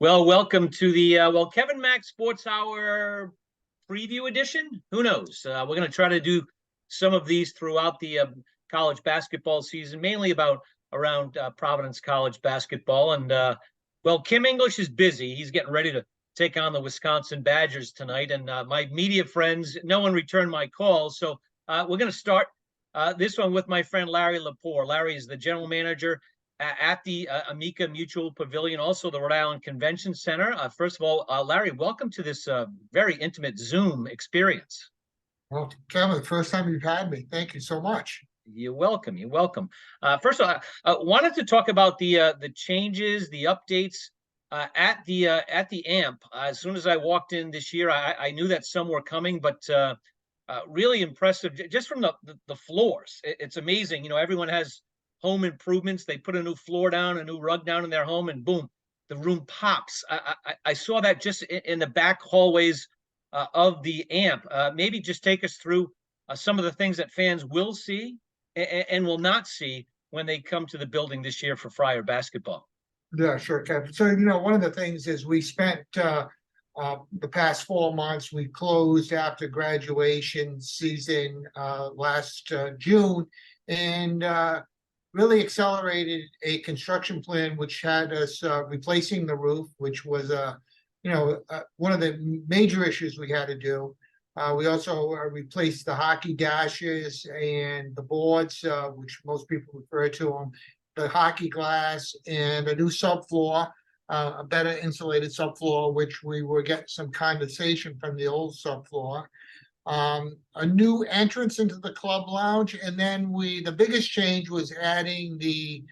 Well, welcome to the Kevin Mack Sports Hour preview edition. Who knows? We're going to try to do some of these throughout the college basketball season, mainly around Providence College basketball. And Kim English is busy. He's getting ready to take on the Wisconsin Badgers tonight. And my media friends, no one returned my calls, so we're going to start this one with my friend Larry Lepore. Larry is the general manager at the Amica Mutual Pavilion, also the Rhode Island Convention Center. First of all, Larry, welcome to this very intimate Zoom experience. Well, Kevin, the first time you've had me. Thank you so much. You're welcome. You're welcome. First of all, I wanted to talk about the changes, the updates at the AMP. As soon as I walked in this year, I knew that some were coming, but really impressive just from the floors. It's amazing. You know, everyone has home improvements. They put a new floor down, a new rug down in their home, and boom, the room pops. I saw that just in the back hallways of the AMP. Maybe just take us through some of the things that fans will see and will not see when they come to the building this year for Friar basketball. Yeah, sure, Kevin. So, one of the things is we spent the past 4 months, we closed after graduation season last June, and really accelerated a construction plan which had us replacing the roof, which was one of the major issues we had to do. We also replaced the hockey dashes and the boards, which most people refer to them, the hockey glass, and a new subfloor, a better insulated subfloor, which we were getting some condensation from the old subfloor. A new entrance into the club lounge, and then the biggest change was adding the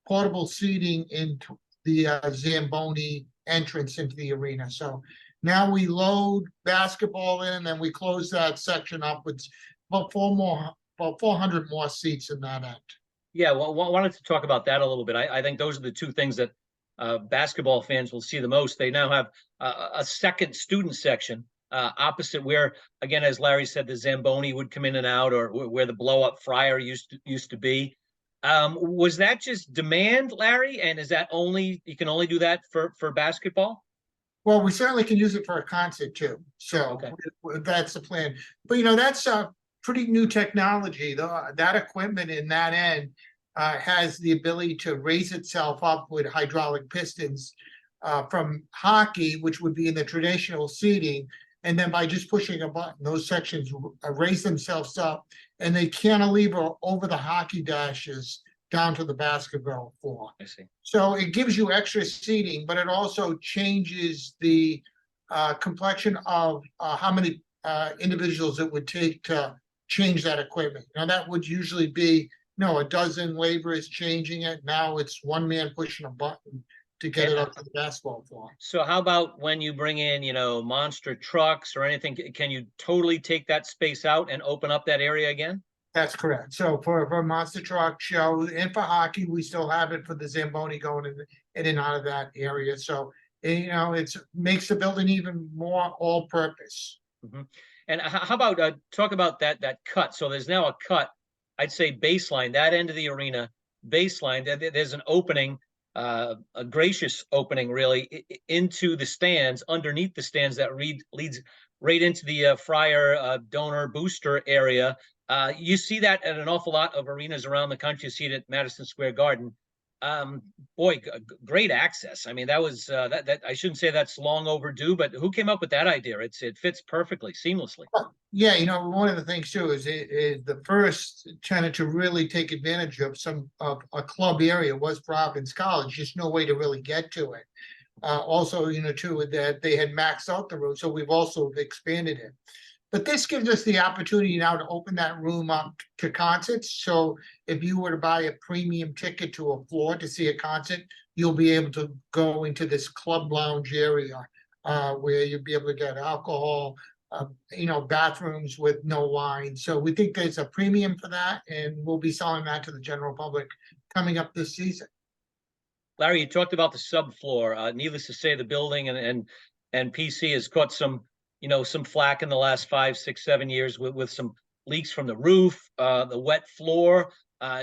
portable seating into the Zamboni entrance into the arena. So now we load basketball in, and then we close that section up with about 400 more seats in that end. Yeah, well, I wanted to talk about that a little bit. I think those are the two things that basketball fans will see the most. They now have a second student section opposite where, again, as Larry said, the Zamboni would come in and out, or where the blow-up Friar used to be. Was that just demand, Larry? And is that you can only do that for basketball? Well, we certainly can use it for a concert too. So okay. That's the plan. But that's a pretty new technology. That equipment in that end has the ability to raise itself up with hydraulic pistons from hockey, which would be in the traditional seating. And then by just pushing a button, those sections raise themselves up, and they cantilever over the hockey dashes down to the basketball floor. I see. So it gives you extra seating, but it also changes the complexion of how many individuals it would take to change that equipment. Now, that would usually be, a dozen laborers changing it. Now it's one man pushing a button to get it up to the basketball floor. So how about when you bring in, monster trucks or anything, can you totally take that space out and open up that area again? That's correct. So for a monster truck show and for hockey, we still have it for the Zamboni going in and out of that area. So, it makes the building even more all-purpose. Mm-hmm. And how about talk about that cut? So there's now a cut, I'd say baseline, that end of the arena, baseline. There's an opening, a gracious opening, really, into the stands, underneath the stands that leads right into the Friar donor booster area. You see that at an awful lot of arenas around the country. You see it at Madison Square Garden. Great access. I mean, that was that I shouldn't say that's long overdue, but who came up with that idea? It fits perfectly, seamlessly. Yeah, one of the things too is the first tenant to really take advantage of a club area was Providence College. Just no way to really get to it. Also, too, that they had maxed out the room, so we've also expanded it. But this gives us the opportunity now to open that room up to concerts. So if you were to buy a premium ticket to a floor to see a concert, you'll be able to go into this club lounge area where you'll be able to get alcohol, bathrooms with no wine. So we think there's a premium for that, and we'll be selling that to the general public coming up this season. Larry, you talked about the subfloor. Needless to say, the building and PC has caught some flack in the last 5, 6, 7 years with some leaks from the roof, the wet floor.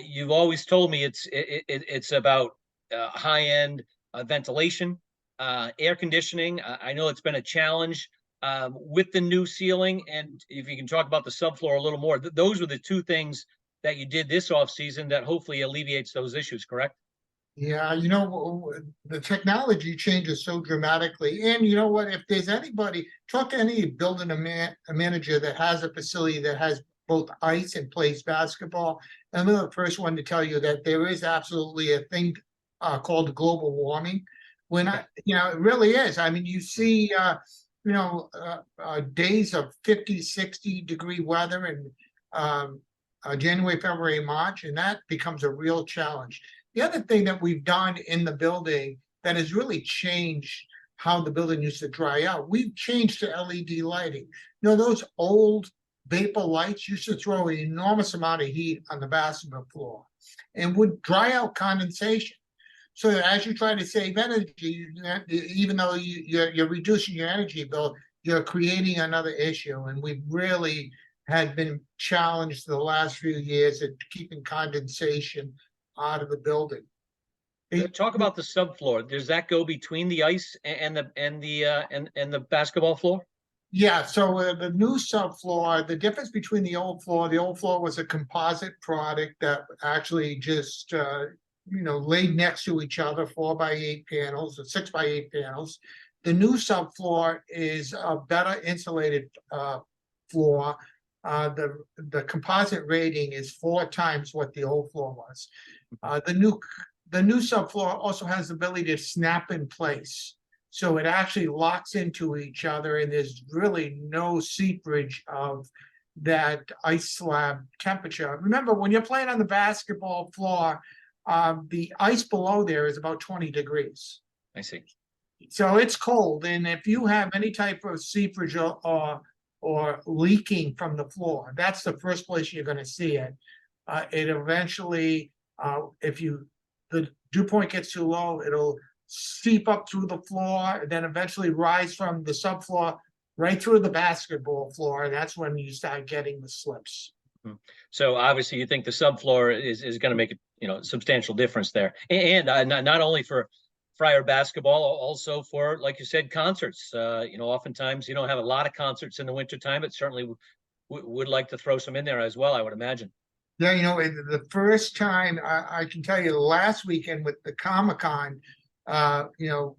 You've always told me it's about high-end ventilation air conditioning. I know it's been a challenge with the new ceiling, and if you can talk about the subfloor a little more, those were the two things that you did this off season that hopefully alleviates those issues, correct? Yeah, the technology changes so dramatically. And you know what? If there's anybody, talk to any building a manager that has a facility that has both ice and plays basketball. And I'm the first one to tell you that there is absolutely a thing called global warming. It really is. I mean, you see, days of 50, 60-degree weather in January, February, March, and that becomes a real challenge. The other thing that we've done in the building that has really changed how the building used to dry out, we've changed to LED lighting. Those old vapor lights used to throw an enormous amount of heat on the basketball floor and would dry out condensation. So as you try to save energy, even though you're reducing your energy bill, you're creating another issue. And we've really had been challenged the last few years at keeping condensation out of the building. Talk about the subfloor. Does that go between the ice and the basketball floor? Yeah, so the new subfloor, the difference between the old floor was a composite product that actually just laid next to each other, 4x8 panels or 6x8 panels. The new subfloor is a better insulated floor. The composite rating is 4 times what the old floor was. The new subfloor also has the ability to snap in place. So it actually locks into each other, and there's really no seepage of that ice slab temperature. Remember, when you're playing on the basketball floor, the ice below there is about 20 degrees. I see. So it's cold, and if you have any type of seepage or leaking from the floor, that's the first place you're going to see it. It eventually, if the dew point gets too low, it'll seep up through the floor, and then eventually rise from the subfloor right through the basketball floor, and that's when you start getting the slips. So obviously, you think the subfloor is going to make a substantial difference there, and not only for Friar basketball, also for, like you said, concerts. Oftentimes you don't have a lot of concerts in the wintertime, but certainly would like to throw some in there as well, I would imagine. Yeah, the first time I can tell you last weekend with the Comic-Con,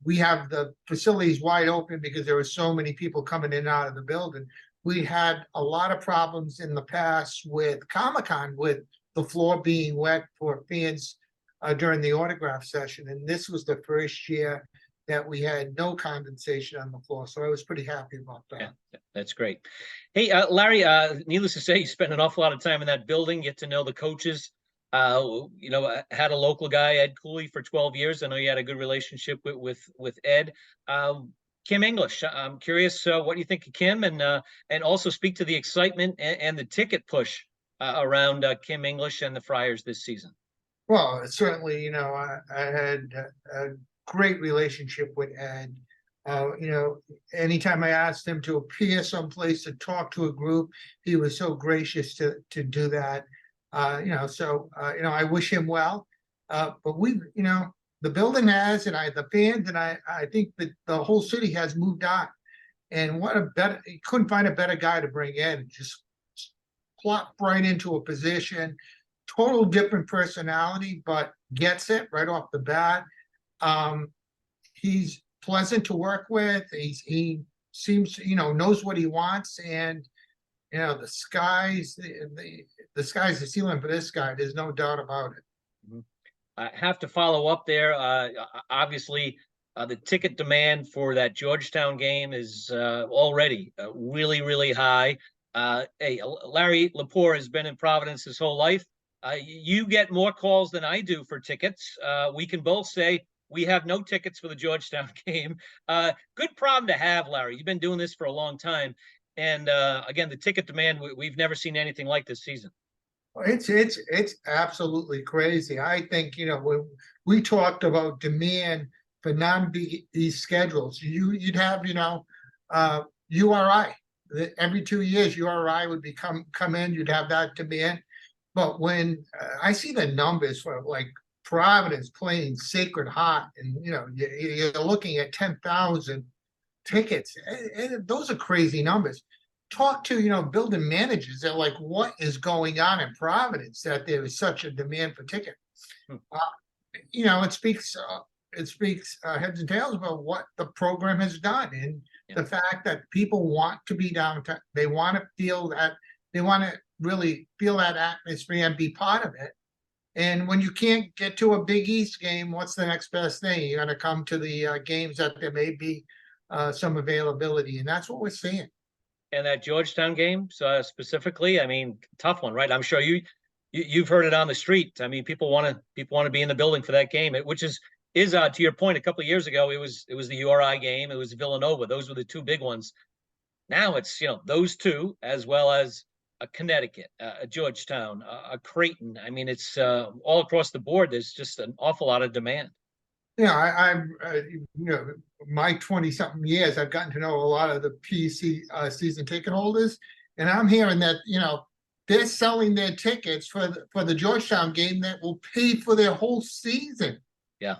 we have the facilities wide open because there were so many people coming in and out of the building. We had a lot of problems in the past with Comic-Con with the floor being wet for fans during the autograph session. And this was the first year that we had no condensation on the floor. So I was pretty happy about that. Yeah, that's great. Hey, Larry, needless to say, you spent an awful lot of time in that building, get to know the coaches. Had a local guy, Ed Cooley, for 12 years. I know you had a good relationship with Ed. Kim English, I'm curious what you think of Kim, and also speak to the excitement and the ticket push around Kim English and the Friars this season. Well, certainly, I had a great relationship with Ed. Anytime I asked him to appear someplace to talk to a group, he was so gracious to do that. I wish him well. But the building has, and the fans, and I think that the whole city has moved on. And he couldn't find a better guy to bring in. Just plop right into a position, total different personality, but gets it right off the bat. He's pleasant to work with. He seems, knows what he wants, and the sky's the ceiling for this guy. There's no doubt about it. I have to follow up there. Obviously, the ticket demand for that Georgetown game is already really, really high. Hey, Larry Lepore has been in Providence his whole life. You get more calls than I do for tickets. We can both say we have no tickets for the Georgetown game. Good problem to have, Larry. You've been doing this for a long time. And again, the ticket demand, we've never seen anything like this season. It's absolutely crazy. I think, when we talked about demand for non-Big East schedules, you'd have, URI. Every 2 years, URI would come in, you'd have that demand. But when I see the numbers for like Providence playing Sacred Heart, and you're looking at 10,000 tickets, and those are crazy numbers. Talk to building managers. They're like, what is going on in Providence that there is such a demand for tickets? It speaks heads and tails about what the program has done, and the fact that people want to be downtown. They want to feel that. They want to really feel that atmosphere and be part of it. And when you can't get to a Big East game, what's the next best thing? You're going to come to the games that there may be some availability, and that's what we're seeing. And that Georgetown game, specifically, I mean, tough one, right? I'm sure you've heard it on the street. I mean, people want to be in the building for that game, which is to your point. A couple of years ago, it was the URI game, it was Villanova. Those were the two big ones. Now it's those two, as well as a Connecticut, a Georgetown, a Creighton. I mean, it's all across the board. There's just an awful lot of demand. I'm my 20-something years, I've gotten to know a lot of the PC season ticket holders, and I'm hearing that they're selling their tickets for the Georgetown game that will pay for their whole season. Yeah.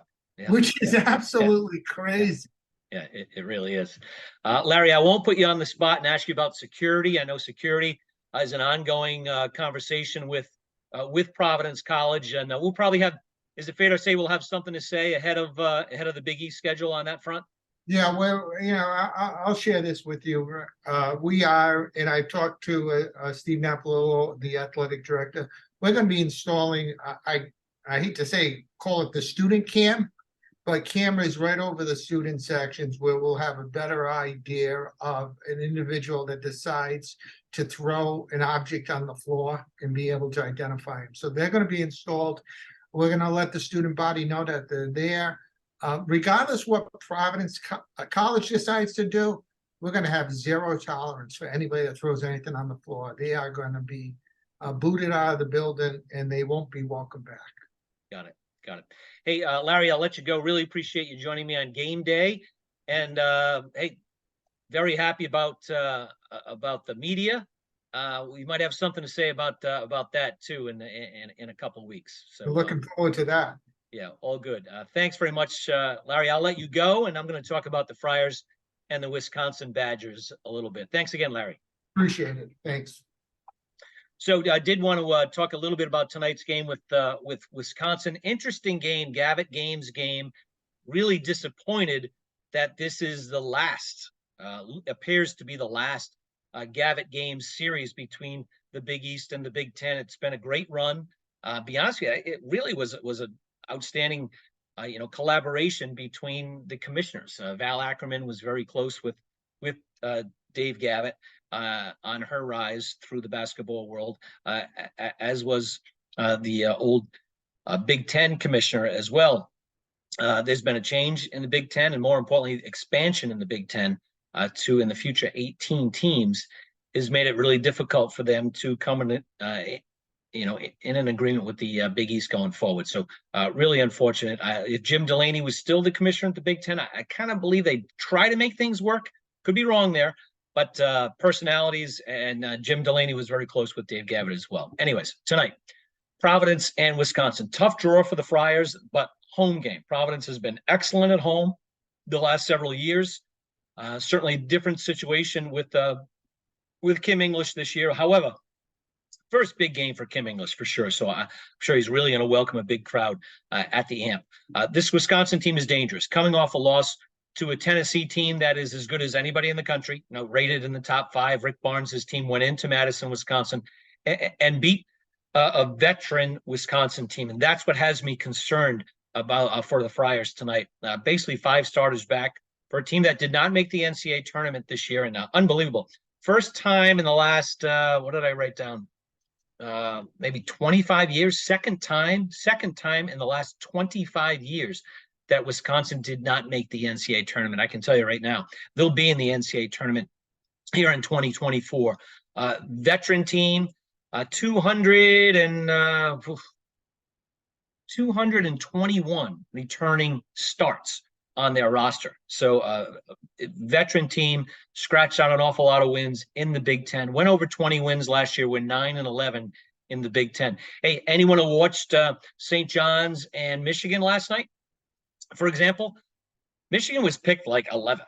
Which is absolutely crazy. Yeah, it really is. Larry, I won't put you on the spot and ask you about security. I know security is an ongoing conversation with Providence College, and we'll probably have. Is it fair to say we'll have something to say ahead of the Big East schedule on that front? Yeah, well, I'll share this with you. We are, and I talked to Steve Napololo, the athletic director. We're going to be installing. I hate to say, call it the student cam, but cameras right over the student sections where we'll have a better idea of an individual that decides to throw an object on the floor and be able to identify him. So they're going to be installed. We're going to let the student body know that they're there. Regardless what Providence College decides to do, we're going to have zero tolerance for anybody that throws anything on the floor. They are going to be booted out of the building, and they won't be welcome back. Got it. Hey, Larry, I'll let you go. Really appreciate you joining me on game day, and hey, very happy about the media. We might have something to say about that too in a couple of weeks. So we're looking forward to that. Yeah, all good. Thanks very much, Larry. I'll let you go, and I'm going to talk about the Friars and the Wisconsin Badgers a little bit. Thanks again, Larry. Appreciate it. Thanks. So I did want to talk a little bit about tonight's game with Wisconsin. Interesting game, Gavitt Games game. Really disappointed that this is the last, appears to be the last Gavitt Games series between the Big East and the Big Ten. It's been a great run. Be honest with you, it really was an outstanding, collaboration between the commissioners. Val Ackerman was very close with Dave Gavitt on her rise through the basketball world, as was the old Big Ten commissioner as well. There's been a change in the Big Ten, and more importantly, expansion in the Big Ten to, in the future, 18 teams has made it really difficult for them to come in, in an agreement with the Big East going forward. So really unfortunate. If Jim Delaney was still the commissioner at the Big Ten, I kind of believe they try to make things work. Could be wrong there, but personalities, and Jim Delaney was very close with Dave Gavitt as well. Anyways, tonight, Providence and Wisconsin. Tough draw for the Friars, but home game. Providence has been excellent at home the last several years. Certainly different situation with Kim English this year. However, first big game for Kim English for sure. So I'm sure he's really going to welcome a big crowd at the Amp. This Wisconsin team is dangerous, coming off a loss to a Tennessee team that is as good as anybody in the country, rated in the top 5. Rick Barnes' team went into Madison, Wisconsin, and beat a veteran Wisconsin team. And that's what has me concerned about for the Friars tonight. Basically 5 starters back for a team that did not make the NCAA tournament this year. And unbelievable. First time in the last, what did I write down? Maybe 25 years, second time in the last 25 years that Wisconsin did not make the NCAA tournament. I can tell you right now, they'll be in the NCAA tournament here in 2024. Veteran team, 221 returning starts on their roster. So veteran team, scratched out an awful lot of wins in the Big Ten, went over 20 wins last year, were 9-11 in the Big Ten. Hey, anyone who watched St. John's and Michigan last night, for example, Michigan was picked like 11th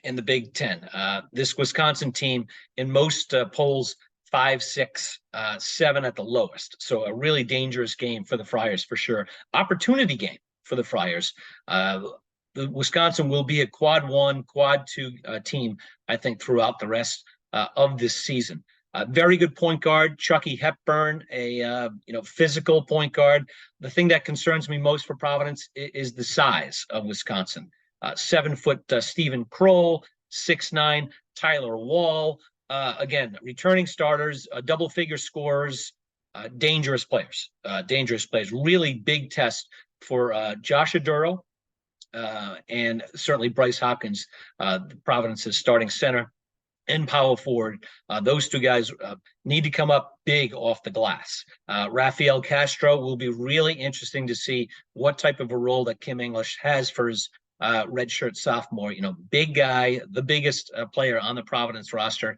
in the Big Ten. This Wisconsin team in most polls, 5, 6, 7 at the lowest. So a really dangerous game for the Friars for sure. Opportunity game for the Friars. The Wisconsin will be a quad 1, quad 2 team, I think, throughout the rest of this season. Very good point guard, Chucky Hepburn, a physical point guard. The thing that concerns me most for Providence is the size of Wisconsin. 7-foot Stephen Kroll, 6'9" Tyler Wall. Again, returning starters, double-figure scorers, dangerous players. Really big test for Josh Aduro and certainly Bryce Hopkins, Providence's starting center and power forward. Those two guys need to come up big off the glass. Rafael Castro will be really interesting to see what type of a role that Kim English has for his redshirt sophomore. Big guy, the biggest player on the Providence roster.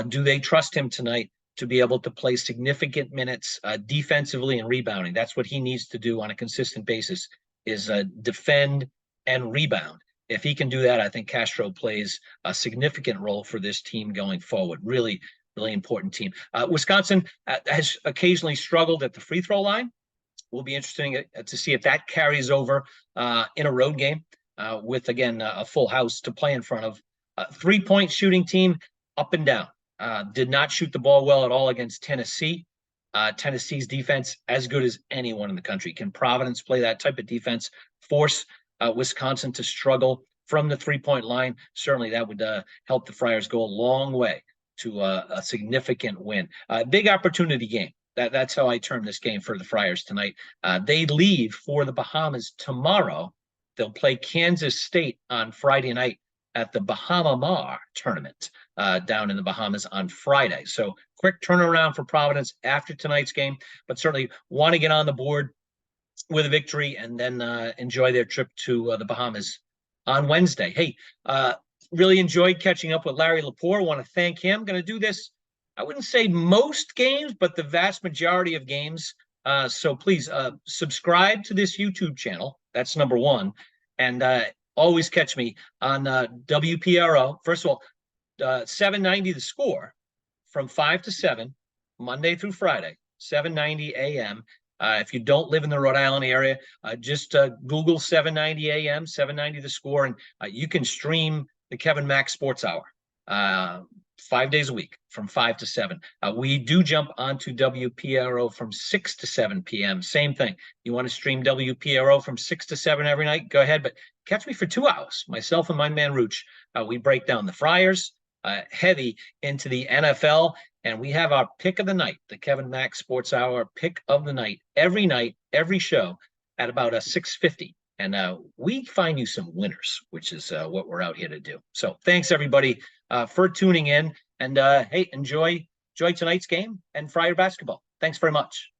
Do they trust him tonight to be able to play significant minutes defensively and rebounding? That's what he needs to do on a consistent basis, is defend and rebound. If he can do that, I think Castro plays a significant role for this team going forward. Really, really important team. Wisconsin has occasionally struggled at the free throw line. Will be interesting to see if that carries over in a road game with, again, a full house to play in front of. 3-point shooting team, up and down. Did not shoot the ball well at all against Tennessee. Tennessee's defense, as good as anyone in the country. Can Providence play that type of defense, force Wisconsin to struggle from the 3-point line? Certainly that would help the Friars go a long way to a significant win. Big opportunity game. That's how I term this game for the Friars tonight. They leave for the Bahamas tomorrow. They'll play Kansas State on Friday night at the Bahama Mar tournament down in the Bahamas on Friday. So quick turnaround for Providence after tonight's game, but certainly want to get on the board with a victory and then enjoy their trip to the Bahamas on Wednesday. Hey, really enjoyed catching up with Larry Lepore. Want to thank him. Going to do this, I wouldn't say most games, but the vast majority of games. So please subscribe to this YouTube channel. That's number one. And always catch me on WPRO. First of all, 790 The Score from 5 to 7, Monday through Friday, 790 a.m. If you don't live in the Rhode Island area, just Google 790 a.m., 790 The Score, and you can stream the Kevin Mack Sports Hour 5 days a week from 5 to 7. We do jump onto WPRO from 6 to 7 p.m. Same thing. You want to stream WPRO from 6 to 7 every night? Go ahead, but catch me for 2 hours. Myself and my man Rooch, we break down the Friars, heavy into the NFL, and we have our pick of the night, the Kevin Mack Sports Hour pick of the night, every show at about 6:50. And we find you some winners, which is what we're out here to do. So thanks, everybody, for tuning in. And, hey, enjoy tonight's game and Friar basketball. Thanks very much.